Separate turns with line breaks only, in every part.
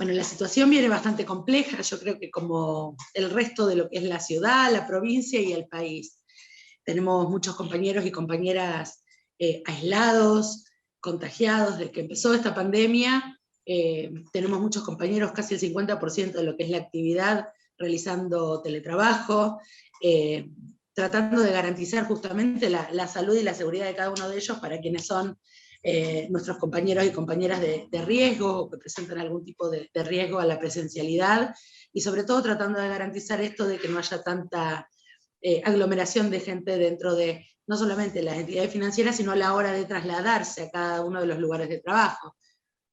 La situación viene bastante compleja, yo creo que como el resto de lo que es la ciudad, la provincia y el país. Tenemos muchos compañeros y compañeras aislados, contagiados desde que empezó esta pandemia. Tenemos muchos compañeros, casi el 50% de lo que es la actividad, realizando teletrabajo, tratando de garantizar justamente la salud y la seguridad de cada uno de ellos para quienes son nuestros compañeros y compañeras de riesgo, o que presentan algún tipo de riesgo a la presencialidad, y sobre todo tratando de garantizar esto de que no haya tanta aglomeración de gente dentro de no solamente las entidades financieras, sino a la hora de trasladarse a cada uno de los lugares de trabajo.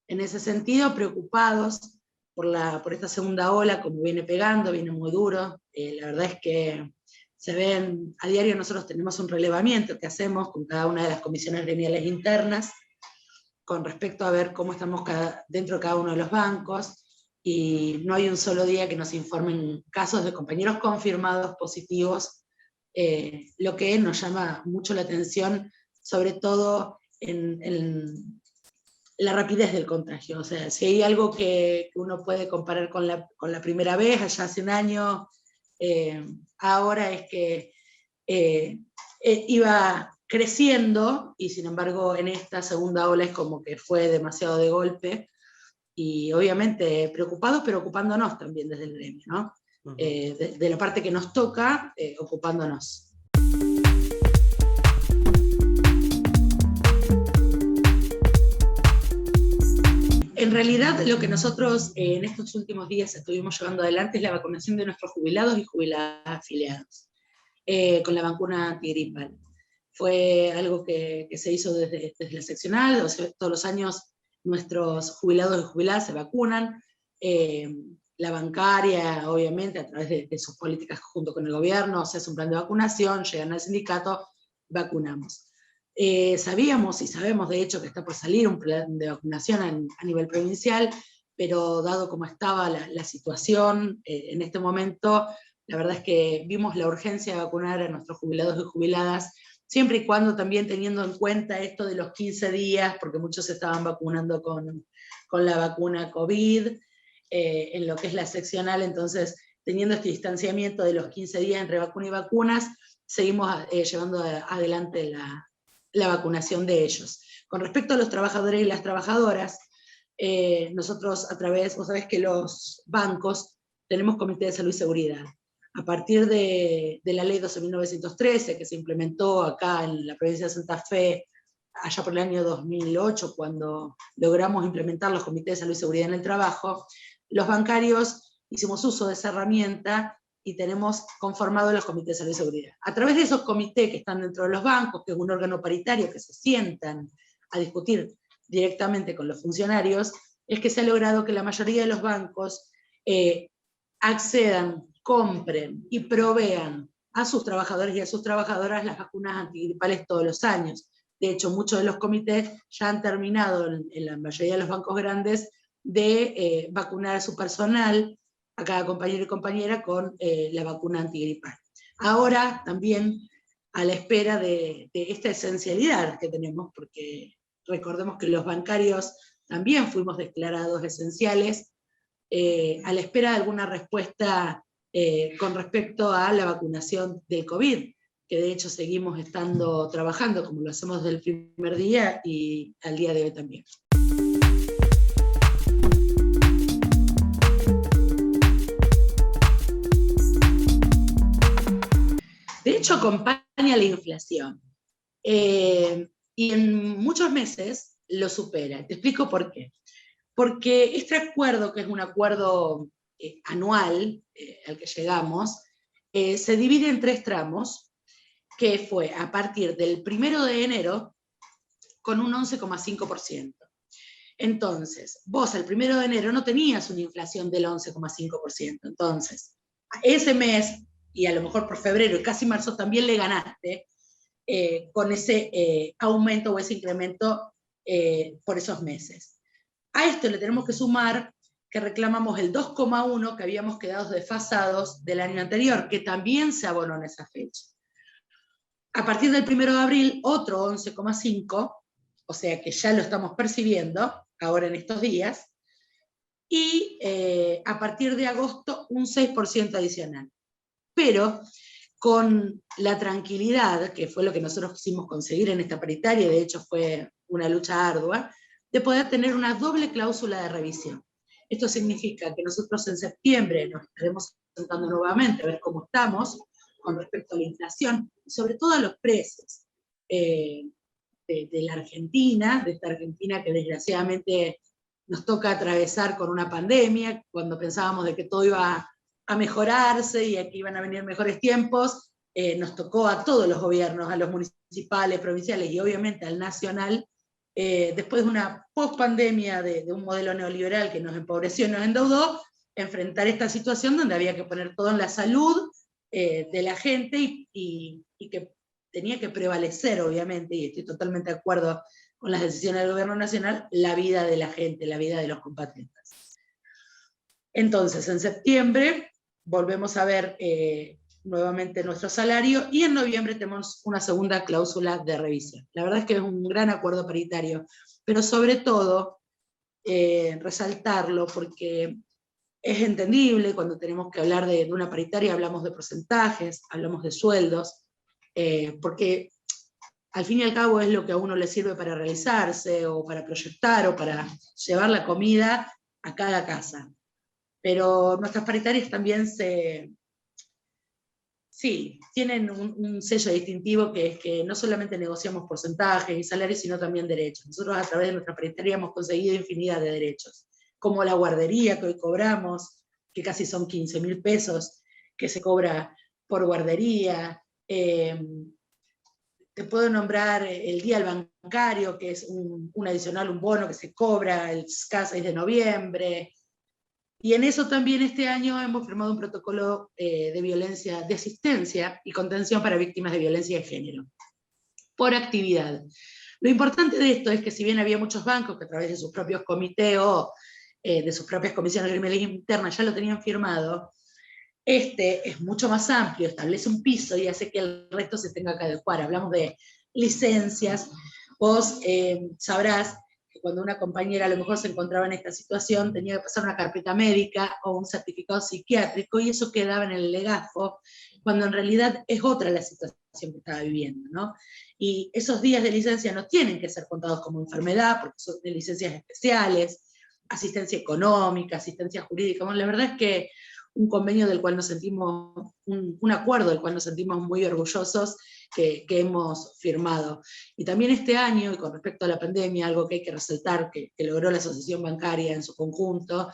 En ese sentido, preocupados por esta segunda ola, como viene pegando, viene muy duro. La verdad es que se ven, a diario nosotros tenemos un relevamiento que hacemos con cada una de las comisiones gremiales internas, con respecto a ver cómo estamos dentro de cada uno de los bancos, y no hay un solo día que nos informen casos de compañeros confirmados positivos, lo que nos llama mucho la atención, sobre todo en la rapidez del contagio. O sea, si hay algo que uno puede comparar con la primera vez, allá hace un año, ahora es que iba creciendo, y sin embargo en esta segunda ola es como que fue demasiado de golpe, y obviamente preocupados, pero ocupándonos también desde el gremio, ¿no? De la parte que nos toca, ocupándonos. En realidad, lo que nosotros en estos últimos días estuvimos llevando adelante es la vacunación de nuestros jubilados y jubiladas afiliados, con la vacuna antigripal. Fue algo que se hizo desde la seccional. O sea, todos los años nuestros jubilados y jubiladas se vacunan. La bancaria, obviamente, a través de sus políticas junto con el gobierno, se hace un plan de vacunación, llegan al sindicato, vacunamos. Sabíamos y sabemos, de hecho, que está por salir un plan de vacunación a nivel provincial, pero dado como estaba la situación en este momento, la verdad es que vimos la urgencia de vacunar a nuestros jubilados y jubiladas, siempre y cuando también teniendo en cuenta esto de los 15 días, porque muchos se estaban vacunando con la vacuna COVID, en lo que es la seccional. Entonces, teniendo este distanciamiento de los 15 días entre vacuna y vacunas, seguimos llevando adelante la vacunación de ellos. Con respecto a los trabajadores y las trabajadoras, nosotros a través, vos sabés que los bancos tenemos comité de salud y seguridad. A partir de la ley 12.913, que se implementó acá en la provincia de Santa Fe, allá por el año 2008, cuando logramos implementar los comités de salud y seguridad en el trabajo, los bancarios hicimos uso de esa herramienta y tenemos conformados los comités de salud y seguridad. A través de esos comités que están dentro de los bancos, que es un órgano paritario que se sientan a discutir directamente con los funcionarios, es que se ha logrado que la mayoría de los bancos accedan, compren y provean a sus trabajadores y a sus trabajadoras las vacunas antigripales todos los años. De hecho, muchos de los comités ya han terminado, en la mayoría de los bancos grandes, de vacunar a su personal, a cada compañero y compañera, con la vacuna antigripal. Ahora también a la espera de esta esencialidad que tenemos, porque recordemos que los bancarios también fuimos declarados esenciales, a la espera de alguna respuesta con respecto a la vacunación del COVID, que de hecho seguimos trabajando como lo hacemos desde el primer día y al día de hoy también. De hecho, acompaña la inflación. Y en muchos meses lo supera. Te explico por qué. Porque este acuerdo, que es un acuerdo anual al que llegamos, se divide en 3 tramos, que fue a partir del 1 de enero con un 11,5%. Entonces, vos el 1 de enero no tenías una inflación del 11,5%. Entonces, ese mes, y a lo mejor por febrero y casi marzo, también le ganaste con ese aumento o ese incremento por esos meses. A esto le tenemos que sumar que reclamamos el 2,1 que habíamos quedado desfasados del año anterior, que también se abonó en esa fecha. A partir del 1 de abril, otro 11,5, o sea que ya lo estamos percibiendo ahora en estos días, y a partir de agosto un 6% adicional. Pero con la tranquilidad, que fue lo que nosotros quisimos conseguir en esta paritaria, y de hecho fue una lucha ardua, de poder tener una doble cláusula de revisión. Esto significa que nosotros en septiembre nos estaremos sentando nuevamente a ver cómo estamos con respecto a la inflación, y sobre todo a los precios de la Argentina, de esta Argentina que desgraciadamente nos toca atravesar con una pandemia, cuando pensábamos de que todo iba a mejorarse y que iban a venir mejores tiempos, nos tocó a todos los gobiernos, a los municipales, provinciales y obviamente al nacional, después de una post-pandemia de un modelo neoliberal que nos empobreció y nos endeudó, enfrentar esta situación donde había que poner todo en la salud de la gente y que tenía que prevalecer, obviamente, y estoy totalmente de acuerdo con las decisiones del gobierno nacional, la vida de la gente, la vida de los compatriotas. Entonces, en septiembre volvemos a ver nuevamente nuestro salario y en noviembre tenemos una segunda cláusula de revisión. La verdad es que es un gran acuerdo paritario, pero sobre todo resaltarlo porque es entendible cuando tenemos que hablar de una paritaria, hablamos de porcentajes, hablamos de sueldos, porque al fin y al cabo es lo que a uno le sirve para realizarse o para proyectar o para llevar la comida a cada casa. Pero nuestras paritarias también tienen un sello distintivo que es que no solamente negociamos porcentajes y salarios, sino también derechos. Nosotros a través de nuestra paritaria hemos conseguido infinidad de derechos, como la guardería que hoy cobramos, que casi son 15.000 pesos, que se cobra por guardería. Te puedo nombrar el día del bancario, que es un adicional, un bono que se cobra el cada 6 de noviembre. Y en eso también este año hemos firmado un protocolo de violencia, de asistencia y contención para víctimas de violencia de género, por actividad. Lo importante de esto es que si bien había muchos bancos que a través de sus propios comités o de sus propias comisiones gremiales internas ya lo tenían firmado, este es mucho más amplio, establece un piso y hace que el resto se tenga que adecuar. Hablamos de licencias. Vos sabrás que cuando una compañera a lo mejor se encontraba en esta situación, tenía que pasar una carpeta médica o un certificado psiquiátrico, y eso quedaba en el legajo, cuando en realidad es otra la situación que estaba viviendo, ¿no? Y esos días de licencia no tienen que ser contados como enfermedad, porque son de licencias especiales, asistencia económica, asistencia jurídica. Bueno, la verdad es que un convenio del cual nos sentimos, un acuerdo del cual nos sentimos muy orgullosos que hemos firmado. Y también este año, y con respecto a la pandemia, algo que hay que resaltar, que logró la Asociación Bancaria en su conjunto,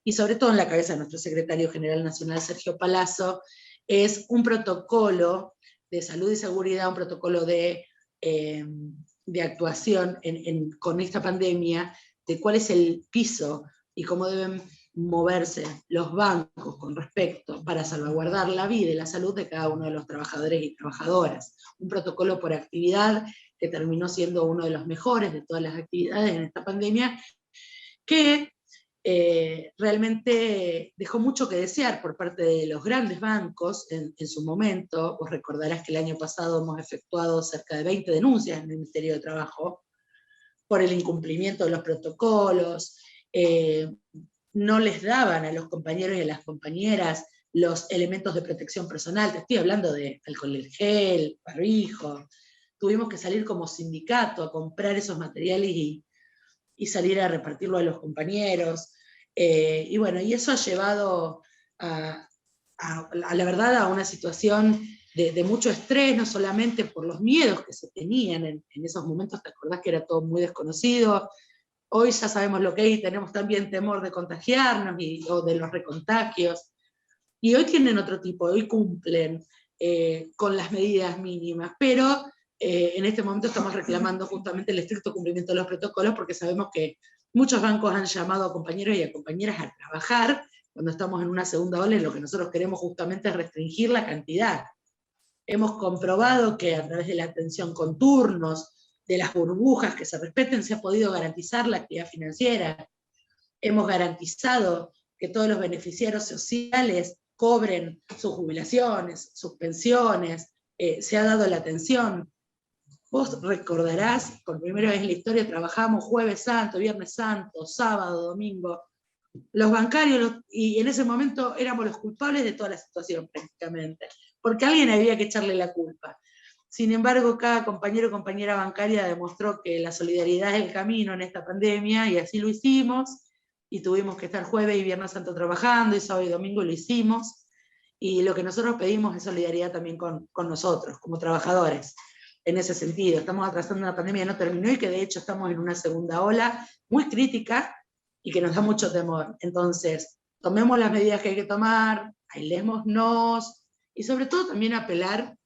y sobre todo en la cabeza de nuestro secretario general nacional, Sergio Palazzo, es un protocolo de salud y seguridad, un protocolo de actuación con esta pandemia, de cuál es el piso y cómo deben moverse los bancos con respecto para salvaguardar la vida y la salud de cada uno de los trabajadores y trabajadoras. Un protocolo por actividad que terminó siendo uno de los mejores de todas las actividades en esta pandemia, que realmente dejó mucho que desear por parte de los grandes bancos en su momento. Vos recordarás que el año pasado hemos efectuado cerca de 20 denuncias en el Ministerio de Trabajo por el incumplimiento de los protocolos. No les daban a los compañeros y a las compañeras los elementos de protección personal. Te estoy hablando de alcohol en gel, barbijo. Tuvimos que salir como sindicato a comprar esos materiales y salir a repartirlo a los compañeros. Y bueno, y eso ha llevado a la verdad a una situación de mucho estrés, no solamente por los miedos que se tenían en esos momentos. Te acordás que era todo muy desconocido. Hoy ya sabemos lo que hay y tenemos también temor de contagiarnos o de los recontagios. Y hoy tienen otro tipo, hoy cumplen con las medidas mínimas, pero en este momento estamos reclamando justamente el estricto cumplimiento de los protocolos, porque sabemos que muchos bancos han llamado a compañeros y a compañeras a trabajar cuando estamos en una segunda ola, y lo que nosotros queremos justamente es restringir la cantidad. Hemos comprobado que a través de la atención con turnos, de las burbujas que se respeten, se ha podido garantizar la actividad financiera. Hemos garantizado que todos los beneficiarios sociales cobren sus jubilaciones, sus pensiones, se ha dado la atención. Vos recordarás, por primera vez en la historia trabajamos Jueves Santo, Viernes Santo, sábado, domingo. Los bancarios, y en ese momento éramos los culpables de toda la situación prácticamente, porque alguien había que echarle la culpa. Sin embargo, cada compañero o compañera bancaria demostró que la solidaridad es el camino en esta pandemia, y así lo hicimos, y tuvimos que estar Jueves y Viernes Santo trabajando, y sábado y domingo lo hicimos, y lo que nosotros pedimos es solidaridad también con nosotros, como trabajadores. En ese sentido, estamos atravesando una pandemia que no terminó, y que de hecho estamos en una segunda ola muy crítica, y que nos da mucho temor. Entonces, tomemos las medidas que hay que tomar, aislémonos, y sobre todo también apelar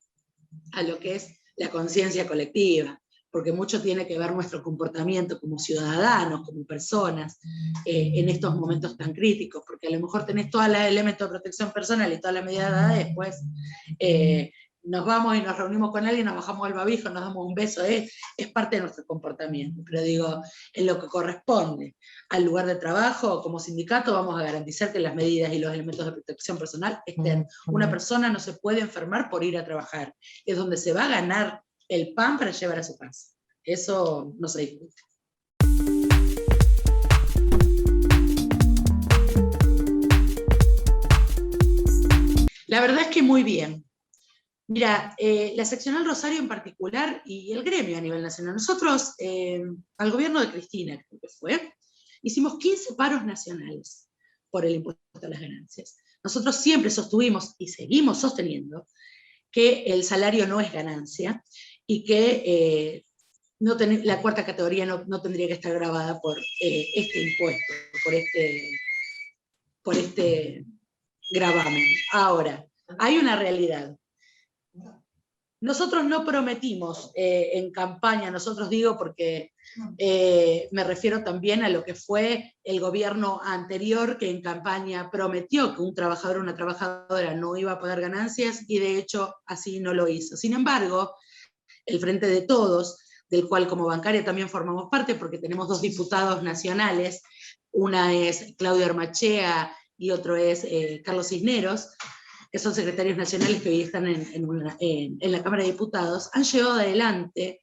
a lo que es la conciencia colectiva, porque mucho tiene que ver nuestro comportamiento como ciudadanos, como personas, en estos momentos tan críticos, porque a lo mejor tenés todos los elementos de protección personal y todas las medidas dadas, después nos vamos y nos reunimos con alguien, nos bajamos el barbijo, nos damos un beso, es parte de nuestro comportamiento. Pero digo, en lo que corresponde al lugar de trabajo, como sindicato, vamos a garantizar que las medidas y los elementos de protección personal estén. Una persona no se puede enfermar por ir a trabajar, es donde se va a ganar el pan para llevar a su casa. Eso no se discute. La verdad es que muy bien. Mira, la seccional Rosario en particular y el gremio a nivel nacional, nosotros, al gobierno de Cristina, creo que fue, hicimos 15 paros nacionales por el impuesto a las ganancias. Nosotros siempre sostuvimos y seguimos sosteniendo que el salario no es ganancia, y que la cuarta categoría no tendría que estar grabada por este impuesto, por este gravamen. Ahora, hay una realidad. Nosotros no prometimos en campaña, nosotros digo porque me refiero también a lo que fue el gobierno anterior, que en campaña prometió que un trabajador o una trabajadora no iba a pagar ganancias, y de hecho así no lo hizo. Sin embargo, el Frente de Todos, del cual como bancaria también formamos parte, porque tenemos 2 diputados nacionales, una es Claudio Armachea y otro es Carlos Cisneros, que son secretarios nacionales que hoy están en la Cámara de Diputados, han llevado adelante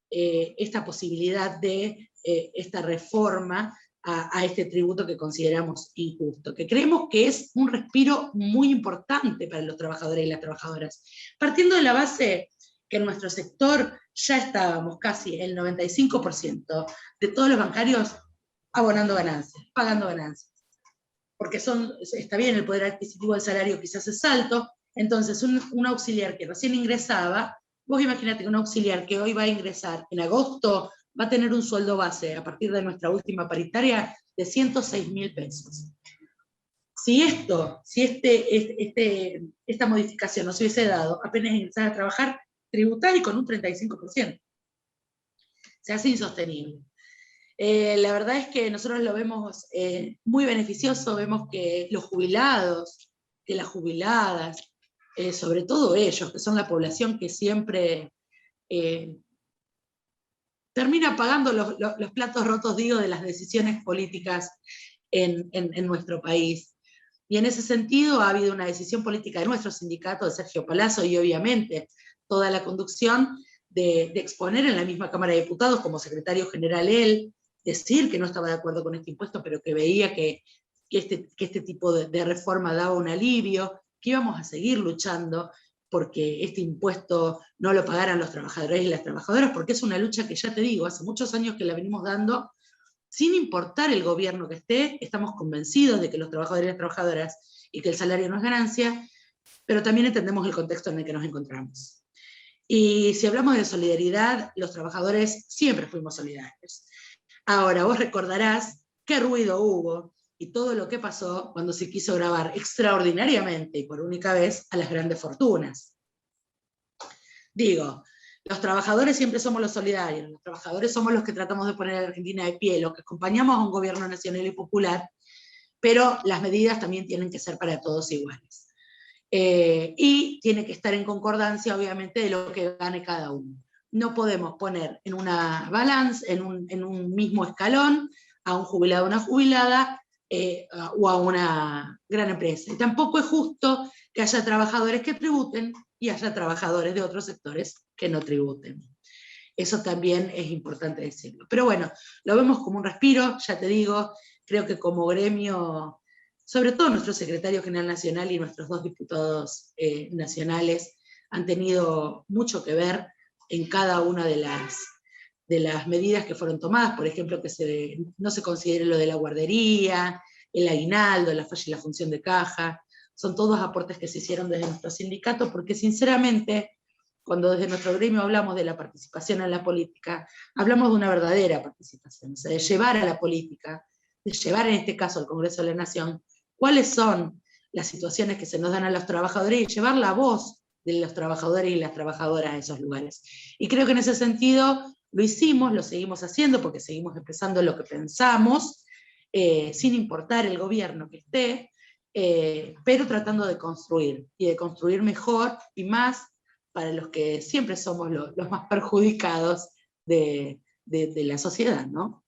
esta posibilidad de esta reforma a este tributo que consideramos injusto, que creemos que es un respiro muy importante para los trabajadores y las trabajadoras, partiendo de la base que en nuestro sector ya estábamos casi el 95% de todos los bancarios abonando ganancias, pagando ganancias, porque está bien, el poder adquisitivo del salario quizás es alto. Entonces un auxiliar que recién ingresaba, vos imagínate que un auxiliar que hoy va a ingresar en agosto va a tener un sueldo base a partir de nuestra última paritaria de 106.000 pesos. Si esta modificación no se hubiese dado, apenas ingresar a trabajar, tributar y con un 35%. Se hace insostenible. La verdad es que nosotros lo vemos muy beneficioso, vemos que los jubilados, que las jubiladas, sobre todo ellos, que son la población que siempre termina pagando los platos rotos, digo, de las decisiones políticas en nuestro país. Y en ese sentido ha habido una decisión política de nuestro sindicato, de Sergio Palazzo, y obviamente toda la conducción de exponer en la misma Cámara de Diputados, como secretario general él, decir que no estaba de acuerdo con este impuesto, pero que veía que este tipo de reforma daba un alivio, que íbamos a seguir luchando porque este impuesto no lo pagaran los trabajadores y las trabajadoras, porque es una lucha que, ya te digo, hace muchos años que la venimos dando, sin importar el gobierno que esté. Estamos convencidos de que los trabajadores y las trabajadoras, y que el salario no es ganancia, pero también entendemos el contexto en el que nos encontramos. Y si hablamos de solidaridad, los trabajadores siempre fuimos solidarios. Ahora, vos recordarás qué ruido hubo y todo lo que pasó cuando se quiso grabar extraordinariamente y por única vez a las grandes fortunas. Digo, los trabajadores siempre somos los solidarios, los trabajadores somos los que tratamos de poner a la Argentina de pie, los que acompañamos a un gobierno nacional y popular, pero las medidas también tienen que ser para todos iguales. Y tiene que estar en concordancia, obviamente, de lo que gane cada uno. No podemos poner en una balanza, en un mismo escalón, a un jubilado o una jubilada, o a una gran empresa. Y tampoco es justo que haya trabajadores que tributen y haya trabajadores de otros sectores que no tributen. Eso también es importante decirlo. Pero bueno, lo vemos como un respiro, ya te digo, creo que como gremio, sobre todo nuestro secretario general nacional y nuestros 2 diputados nacionales, han tenido mucho que ver en cada una de las medidas que fueron tomadas, por ejemplo, que no se considere lo de la guardería, el aguinaldo, la falla y la función de caja, son todos aportes que se hicieron desde nuestro sindicato, porque sinceramente, cuando desde nuestro gremio hablamos de la participación en la política, hablamos de una verdadera participación, o sea, de llevar a la política, de llevar en este caso al Congreso de la Nación, cuáles son las situaciones que se nos dan a los trabajadores y llevar la voz de los trabajadores y las trabajadoras a esos lugares. Y creo que en ese sentido lo hicimos, lo seguimos haciendo porque seguimos expresando lo que pensamos, sin importar el gobierno que esté, pero tratando de construir, y de construir mejor y más para los que siempre somos los más perjudicados de la sociedad, ¿no?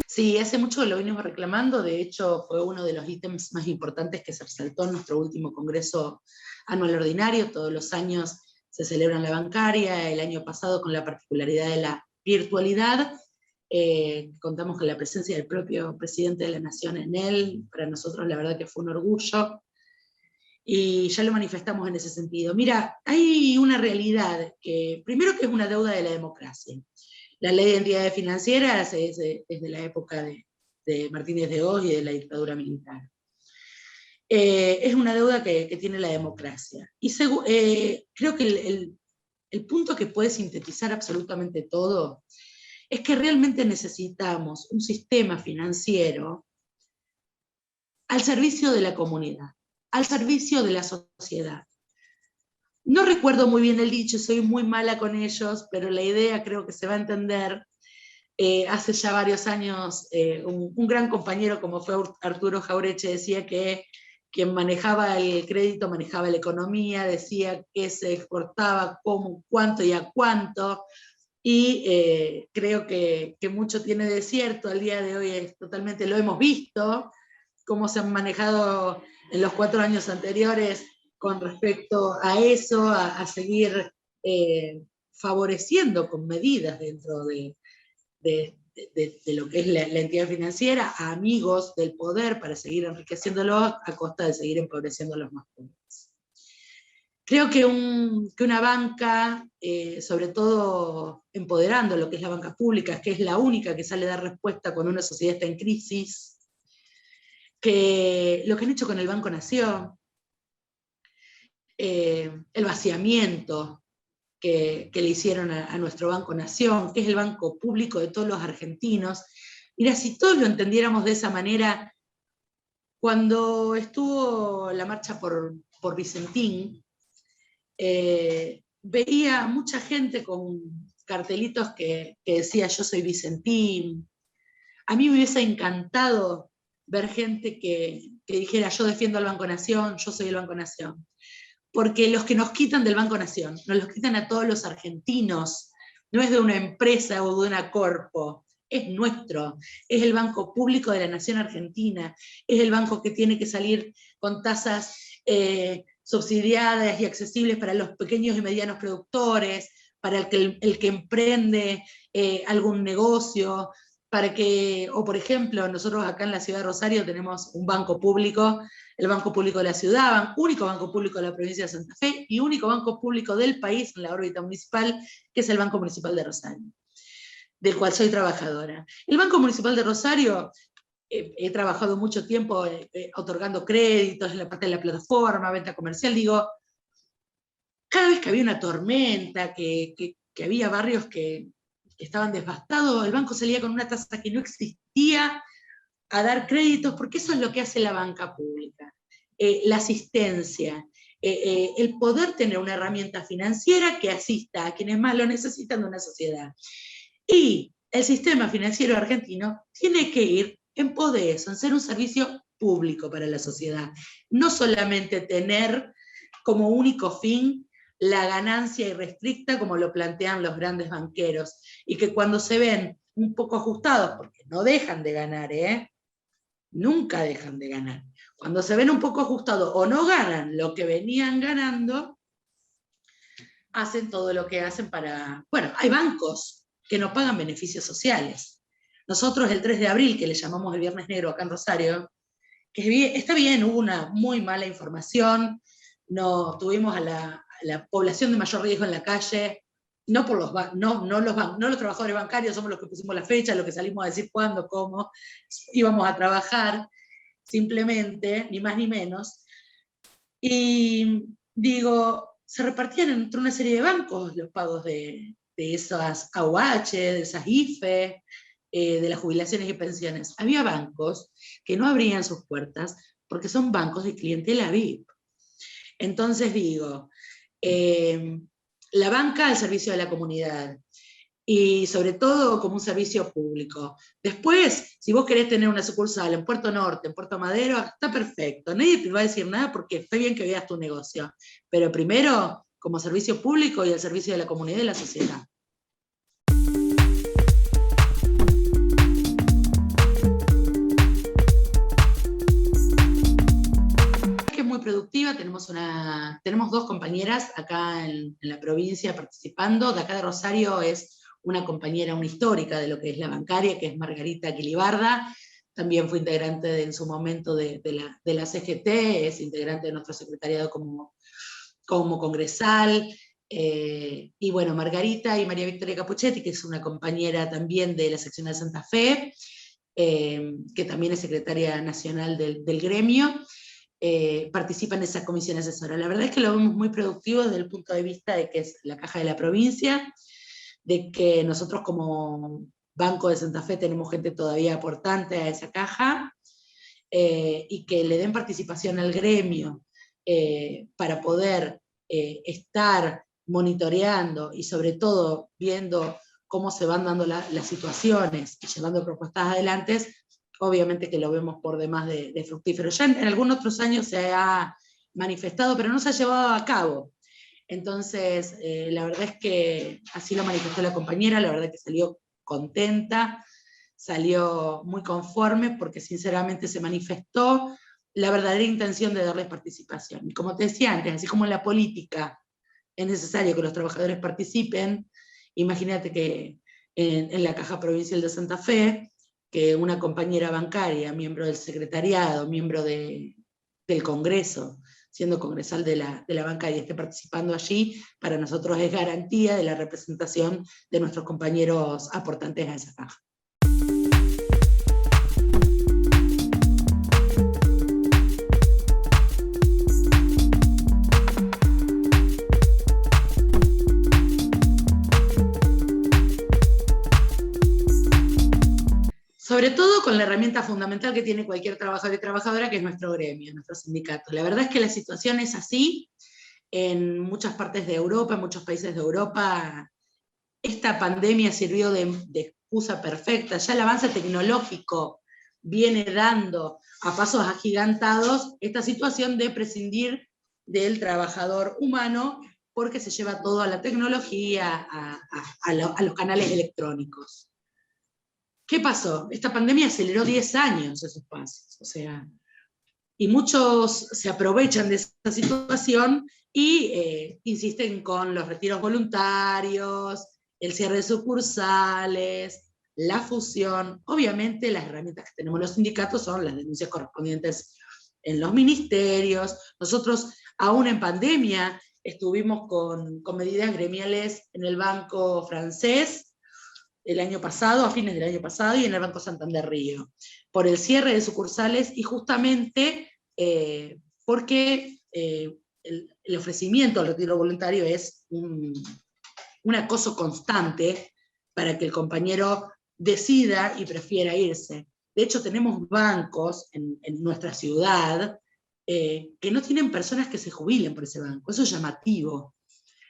Sí, hace mucho que lo venimos reclamando, de hecho fue uno de los ítems más importantes que se resaltó en nuestro último Congreso Anual Ordinario. Todos los años se celebra en la bancaria, el año pasado con la particularidad de la virtualidad, contamos con la presencia del propio presidente de la Nación en él, para nosotros la verdad que fue un orgullo, y ya lo manifestamos en ese sentido. Mira, hay una realidad, que primero que es una deuda de la democracia. La ley de entidades financieras es de la época de Martínez de Hoz y de la dictadura militar. Es una deuda que tiene la democracia. Y creo que el punto que puede sintetizar absolutamente todo es que realmente necesitamos un sistema financiero al servicio de la comunidad, al servicio de la sociedad. No recuerdo muy bien el dicho, soy muy mala con ellos, pero la idea creo que se va a entender. Hace ya varios años, un gran compañero como fue Arturo Jaureche decía que quien manejaba el crédito manejaba la economía, decía que se exportaba cómo, cuánto y a cuánto, y creo que mucho tiene de cierto. Al día de hoy es totalmente, lo hemos visto, cómo se han manejado en los 4 años anteriores con respecto a eso, a seguir favoreciendo con medidas dentro de lo que es la entidad financiera, a amigos del poder para seguir enriqueciéndolos a costa de seguir empobreciendo a los más pobres. Creo que una banca, sobre todo empoderando lo que es la banca pública, que es la única que sale a dar respuesta cuando una sociedad está en crisis, que lo que han hecho con el Banco Nación, el vaciamiento que le hicieron a nuestro Banco Nación, que es el banco público de todos los argentinos. Mira, si todos lo entendiéramos de esa manera, cuando estuvo la marcha por Vicentín, veía mucha gente con cartelitos que decía yo soy Vicentín. A mí me hubiese encantado ver gente que dijera yo defiendo al Banco Nación, yo soy el Banco Nación. Porque los que nos quitan del Banco Nación, nos los quitan a todos los argentinos, no es de una empresa o de una corpo, es nuestro, es el banco público de la Nación Argentina, es el banco que tiene que salir con tasas subsidiadas y accesibles para los pequeños y medianos productores, para el que emprende algún negocio, o por ejemplo, nosotros acá en la ciudad de Rosario tenemos un banco público, el Banco Público de la Ciudad, único banco público de la provincia de Santa Fe y único banco público del país en la órbita municipal, que es el Banco Municipal de Rosario, del cual soy trabajadora. El Banco Municipal de Rosario, he trabajado mucho tiempo otorgando créditos en la parte de la plataforma, venta comercial, digo, cada vez que había una tormenta, que había barrios que estaban devastados, el banco salía con una tasa que no existía a dar créditos, porque eso es lo que hace la banca pública. La asistencia, el poder tener una herramienta financiera que asista a quienes más lo necesitan de una sociedad. Y el sistema financiero argentino tiene que ir en pos de eso, en ser un servicio público para la sociedad. No solamente tener como único fin la ganancia irrestricta como lo plantean los grandes banqueros, y que cuando se ven un poco ajustados, porque no dejan de ganar, nunca dejan de ganar, cuando se ven un poco ajustados o no ganan lo que venían ganando, hacen todo lo que hacen para... Bueno, hay bancos que no pagan beneficios sociales. Nosotros el 3 de abril, que le llamamos el Viernes Negro acá en Rosario, que está bien, hubo una muy mala información, no tuvimos a la población de mayor riesgo en la calle, no los trabajadores bancarios, somos los que pusimos la fecha, los que salimos a decir cuándo, cómo íbamos a trabajar, simplemente, ni más ni menos. Y digo, se repartían entre una serie de bancos los pagos de esas AUH, de esas IFE, de las jubilaciones y pensiones. Había bancos que no abrían sus puertas porque son bancos de clientela VIP. Entonces digo, la banca al servicio de la comunidad, y sobre todo como un servicio público. Después, si vos querés tener una sucursal en Puerto Norte, en Puerto Madero, está perfecto, nadie te va a decir nada porque está bien que veas tu negocio, pero primero como servicio público y al servicio de la comunidad y de la sociedad. Es muy productiva, tenemos dos compañeras acá en la provincia participando. De acá de Rosario es una compañera, una histórica de lo que es la bancaria, que es Margarita Quilibarda, también fue integrante en su momento de la CGT, es integrante de nuestro secretariado como congresal, y bueno, Margarita y María Victoria Capuchetti, que es una compañera también de la sección de Santa Fe, que también es secretaria nacional del gremio, participan en esa comisión asesora. La verdad es que lo vemos muy productivo desde el punto de vista de que es la caja de la provincia, de que nosotros como Banco de Santa Fe tenemos gente todavía aportante a esa caja, y que le den participación al gremio para poder estar monitoreando y sobre todo viendo cómo se van dando las situaciones y llevando propuestas adelante, obviamente que lo vemos por demás de fructífero. Ya en algunos otros años se ha manifestado, pero no se ha llevado a cabo. Entonces, la verdad es que así lo manifestó la compañera, la verdad que salió contenta, salió muy conforme, porque sinceramente se manifestó la verdadera intención de darles participación. Y como te decía antes, así como en la política es necesario que los trabajadores participen, imagínate que en la Caja Provincial de Santa Fe, que una compañera bancaria, miembro del secretariado, miembro del Congreso, siendo congresal de la banca y esté participando allí, para nosotros es garantía de la representación de nuestros compañeros aportantes a esa caja. Sobre todo con la herramienta fundamental que tiene cualquier trabajador y trabajadora, que es nuestro gremio, nuestro sindicato. La verdad es que la situación es así en muchas partes de Europa, en muchos países de Europa. Esta pandemia sirvió de excusa perfecta. Ya el avance tecnológico viene dando a pasos agigantados esta situación de prescindir del trabajador humano, porque se lleva todo a la tecnología, a los canales electrónicos. ¿Qué pasó? Esta pandemia aceleró 10 años esos pasos, o sea, y muchos se aprovechan de esa situación y insisten con los retiros voluntarios, el cierre de sucursales, la fusión. Obviamente las herramientas que tenemos los sindicatos son las denuncias correspondientes en los ministerios. Nosotros, aún en pandemia, estuvimos con medidas gremiales en el Banco Francés, el año pasado, a fines del año pasado, y en el Banco Santander Río, por el cierre de sucursales, y justamente porque el ofrecimiento al retiro voluntario es un acoso constante para que el compañero decida y prefiera irse. De hecho, tenemos bancos en nuestra ciudad que no tienen personas que se jubilen por ese banco. Eso es llamativo.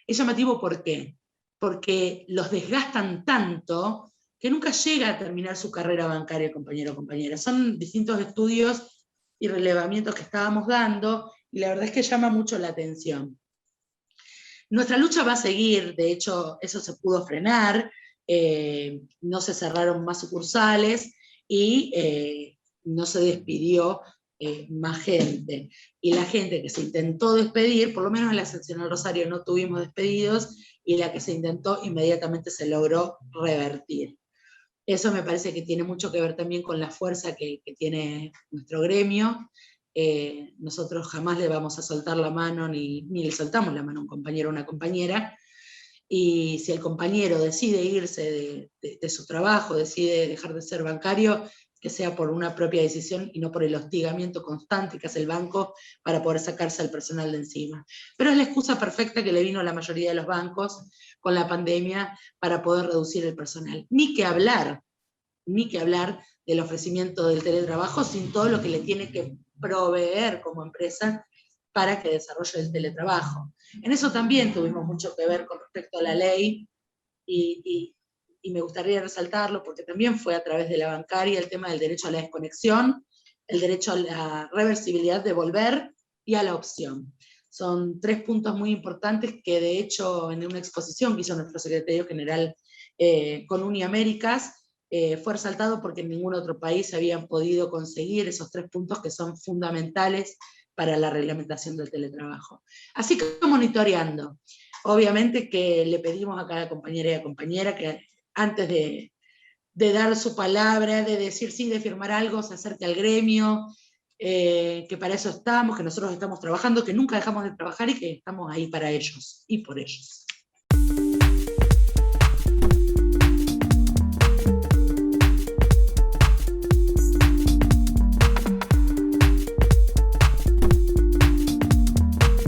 Es llamativo, ¿por qué? Porque los desgastan tanto que nunca llega a terminar su carrera bancaria, compañero o compañera. Son distintos estudios y relevamientos que estábamos dando, y la verdad es que llama mucho la atención. Nuestra lucha va a seguir, de hecho, eso se pudo frenar, no se cerraron más sucursales y no se despidió más gente. Y la gente que se intentó despedir, por lo menos en la sección del Rosario no tuvimos despedidos, y la que se intentó inmediatamente se logró revertir. Eso me parece que tiene mucho que ver también con la fuerza que tiene nuestro gremio. Nosotros jamás le vamos a soltar la mano, ni le soltamos la mano a un compañero o una compañera, y si el compañero decide irse de su trabajo, decide dejar de ser bancario, que sea por una propia decisión y no por el hostigamiento constante que hace el banco para poder sacarse al personal de encima. Pero es la excusa perfecta que le vino a la mayoría de los bancos con la pandemia para poder reducir el personal. Ni que hablar del ofrecimiento del teletrabajo sin todo lo que le tiene que proveer como empresa para que desarrolle el teletrabajo. En eso también tuvimos mucho que ver con respecto a la ley, y me gustaría resaltarlo porque también fue a través de la bancaria el tema del derecho a la desconexión, el derecho a la reversibilidad de volver y a la opción. Son 3 puntos muy importantes que, de hecho, en una exposición que hizo nuestro secretario general con Uniaméricas, fue resaltado porque en ningún otro país habían podido conseguir esos 3 puntos que son fundamentales para la reglamentación del teletrabajo. Así que monitoreando. Obviamente que le pedimos a cada compañera y compañera que antes de dar su palabra, de decir sí, de firmar algo, se acerque al gremio, que para eso estamos, que nosotros estamos trabajando, que nunca dejamos de trabajar y que estamos ahí para ellos y por ellos.